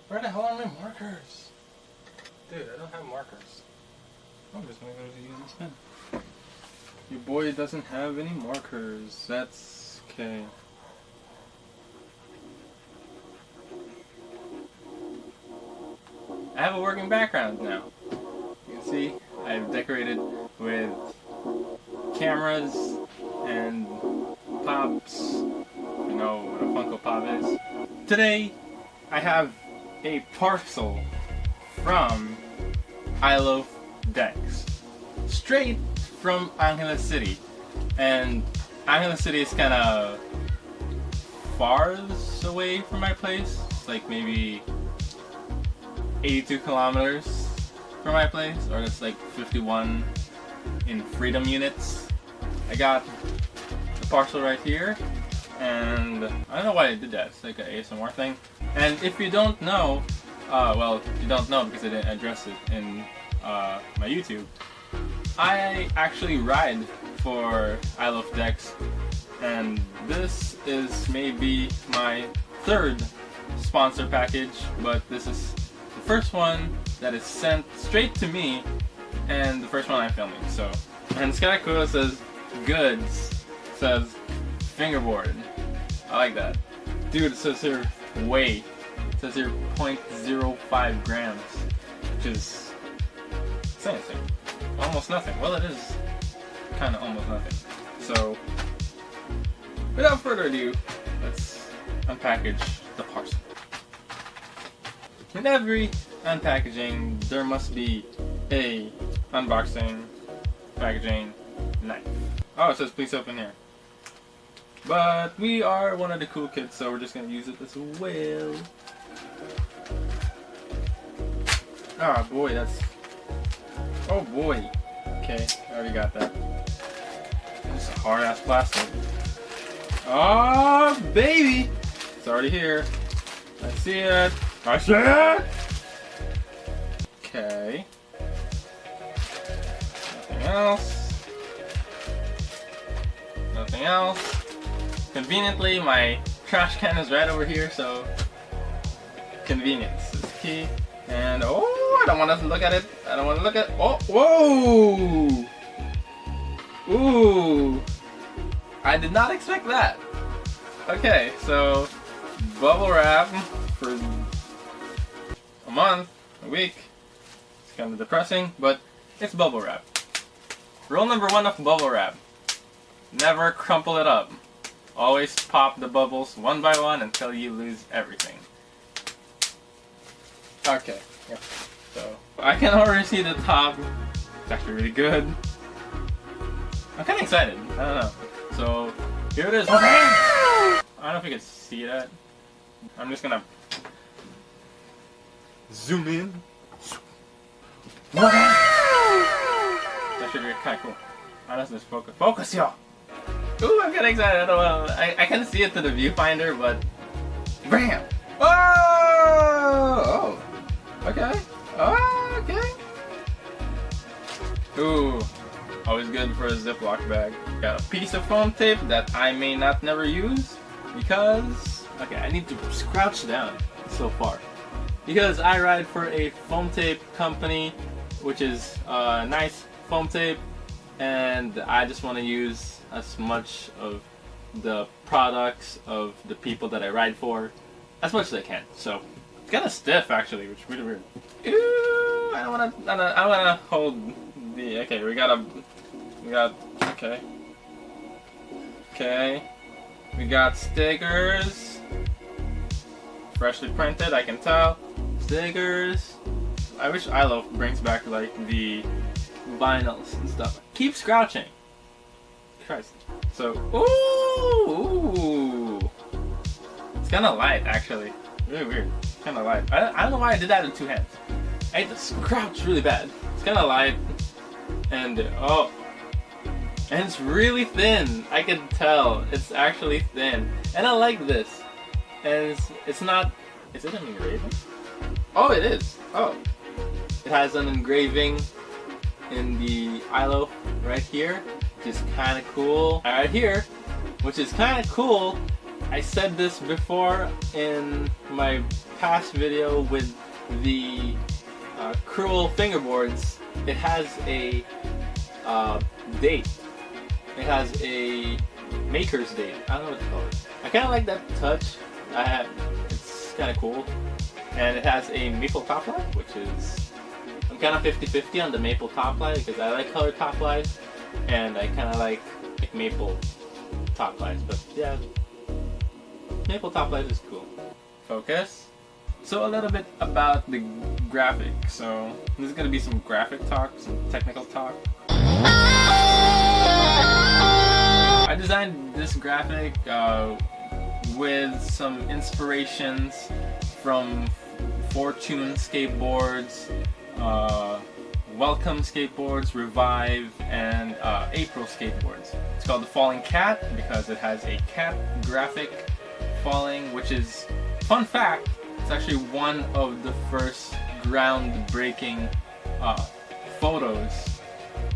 Where the hell are my markers? Dude, I don't have markers. I'm just gonna go use this pen. Your boy doesn't have any markers. That's okay. I have a working background now. You can see I've decorated with cameras and pops. You know what a Funko Pop is. Today I have a parcel from iLoaf decks. Straight from Angeles City. And Angeles City is kind of far away from my place. It's like maybe 82 kilometers from my place, or it's like 51 in freedom units. I got the parcel right here, and I don't know why I did that. It's like an ASMR thing. And if you don't know, well, you don't know because I didn't address it in my YouTube. I actually ride for iLoaf decks, and this is maybe my third sponsor package, but this is the first one that is sent straight to me, and the first one I'm filming. So, and it's kind of cool. It says goods. It says fingerboard. I like that. Dude, it says here weight. It says here 0.05 grams, which is insane. Almost nothing. Well, it is kind of almost nothing. So, without further ado, let's unpackage the parcel. In every unpackaging, there must be a unboxing, packaging, knife. Oh, it says please open here. But we are one of the cool kids, so we're just gonna use it as well. Ah, boy, that's... Oh boy. Okay, I already got that. This is hard-ass plastic. Oh, baby! It's already here. I see it. I see it! Okay. Nothing else. Nothing else. Conveniently, my trash can is right over here, so convenience is key. And oh, I don't want to look at it. I don't want to look at. Oh, whoa! Ooh, I did not expect that. Okay, so bubble wrap for a month, a week. It's kind of depressing, but it's bubble wrap. Rule number 1 of bubble wrap: never crumple it up. Always pop the bubbles one by one until you lose everything. Okay, yeah. So I can already see the top. It's actually really good. I'm kind of excited. I don't know. So here it is. I don't know if you can see that. I'm just gonna zoom in. That should be kind of cool. Honestly, focus. Focus, y'all. Ooh, I'm getting excited. I don't know. I can see it to the viewfinder, but bam! Oh! Okay. Oh, okay. Ooh, always good for a Ziploc bag. Got a piece of foam tape that I may not never use because, okay, I need to crouch down so far. Because I ride for a foam tape company, which is nice foam tape, and I just want to use as much of the products of the people that I ride for as much as I can. So it's kind of stiff actually, which is really weird. Ooh, I wanna hold the. Okay, we got. Okay. Okay. We got stickers. Freshly printed, I can tell. Stickers. I wish iLoaf brings back like the vinyls and stuff. Keep scratching. Christ. So, ooh. It's kind of light actually. Really weird. Kind of light. I don't know why I did that in 2 hands. I had to scrouch really bad. It's kind of light, and oh, and it's really thin. I can tell it's actually thin, and I like this. And it's not. Is it an engraving? Oh, it is. Oh, it has an engraving in the iLoaf right here, which is kind of cool. Right here, which is kind of cool. I said this before in my past video with the cruel fingerboards, it has a date. It has a maker's date. I don't know what to call it. I kind of like that touch. It's kind of cool. And it has a maple top light, which is, I'm kind of 50-50 on the maple top light because I like colored top lights, and I kind of like maple top lights. But yeah, maple top light is cool. Focus. So a little bit about the graphic. So this is going to be some graphic talk, some technical talk. I designed this graphic with some inspirations from Fortune skateboards, Welcome skateboards, Revive, and April skateboards. It's called the Falling Cat because it has a cat graphic falling, which is, fun fact, it's actually one of the first groundbreaking photos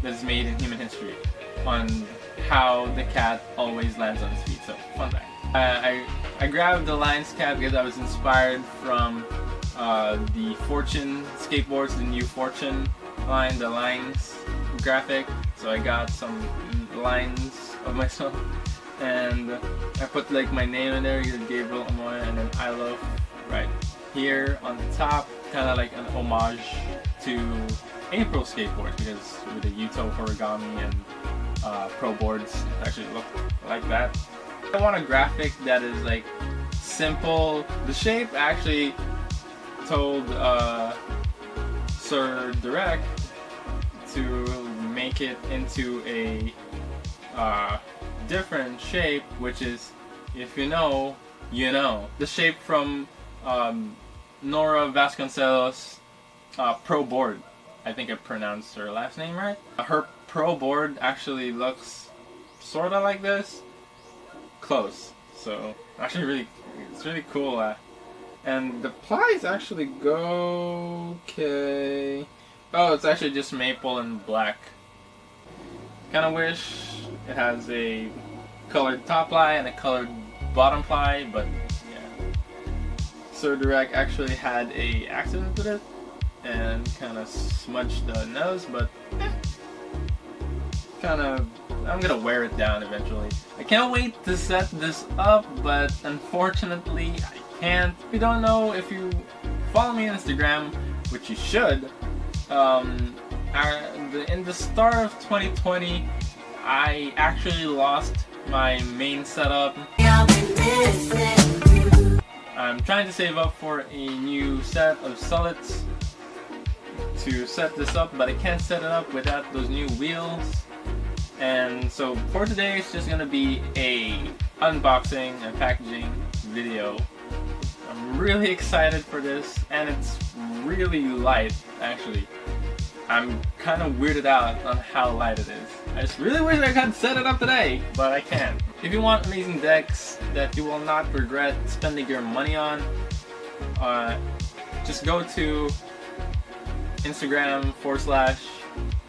that's made in human history on how the cat always lands on his feet. So, fun fact. I grabbed the Lines cat because I was inspired from the Fortune skateboards, the new Fortune line, the Lines graphic. So I got some lines of myself, and I put like my name in there, Gabriel Amoya, and then iLoaf right here on the top, kind of like an homage to April skateboards because with the Yuto origami and pro boards, it actually look like that. I want a graphic that is like simple. The shape actually told Sir Direct to make it into a different shape, which is, if you know, you know. The shape from Nora Vasconcelos' pro board. I think I pronounced her last name right. Her pro board actually looks sorta like this. Close. So actually really, it's really cool. And the plies actually go okay. Oh, it's actually just maple and black. Kinda wish it has a colored top ply and a colored bottom ply, but yeah. Sir Direct actually had a accident with it and kinda smudged the nose, but kinda, I'm gonna wear it down eventually. I can't wait to set this up, but unfortunately I can't. If you don't know, if you follow me on Instagram, which you should, in the start of 2020, I actually lost my main setup. I'm trying to save up for a new set of sullets to set this up, but I can't set it up without those new wheels. And so for today, it's just gonna be a unboxing and packaging video. I'm really excited for this, and it's really light, actually. I'm kind of weirded out on how light it is. I just really wish I could set it up today, but I can't. If you want amazing decks that you will not regret spending your money on, just go to Instagram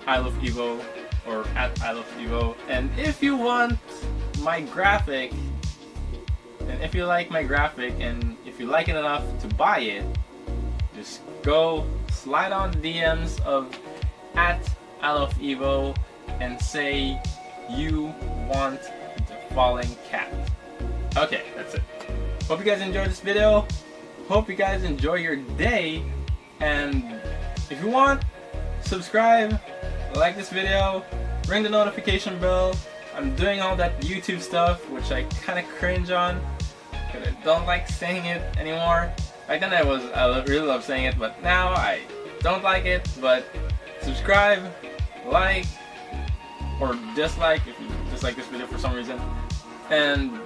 /iLoafEvo or @iLoafEvo, and if you want my graphic, and if you like my graphic, and if you like it enough to buy it, just go slide on the DMs of @iLoafEvo and say you want the Falling Cat. Okay, that's it. Hope you guys enjoyed this video. Hope you guys enjoy your day, and if you want, subscribe, like this video, ring the notification bell. I'm doing all that YouTube stuff, which I kind of cringe on because I don't like saying it anymore. Back then I really loved saying it, but now I don't like it. But subscribe, like, or dislike if you dislike this video for some reason, and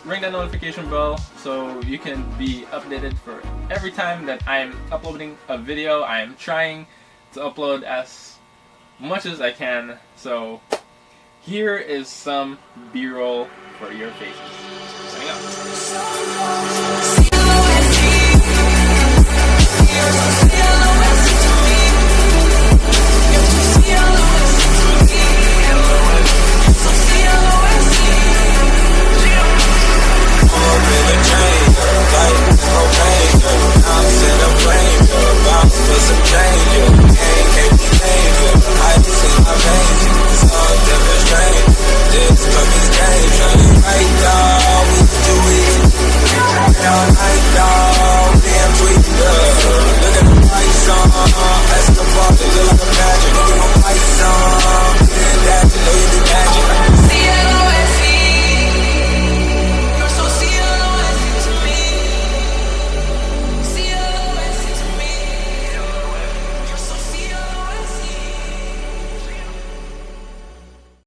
ring that notification bell so you can be updated for every time that I'm uploading a video. I am trying to upload as much as I can, so here is some B-roll for your faces. Signing up.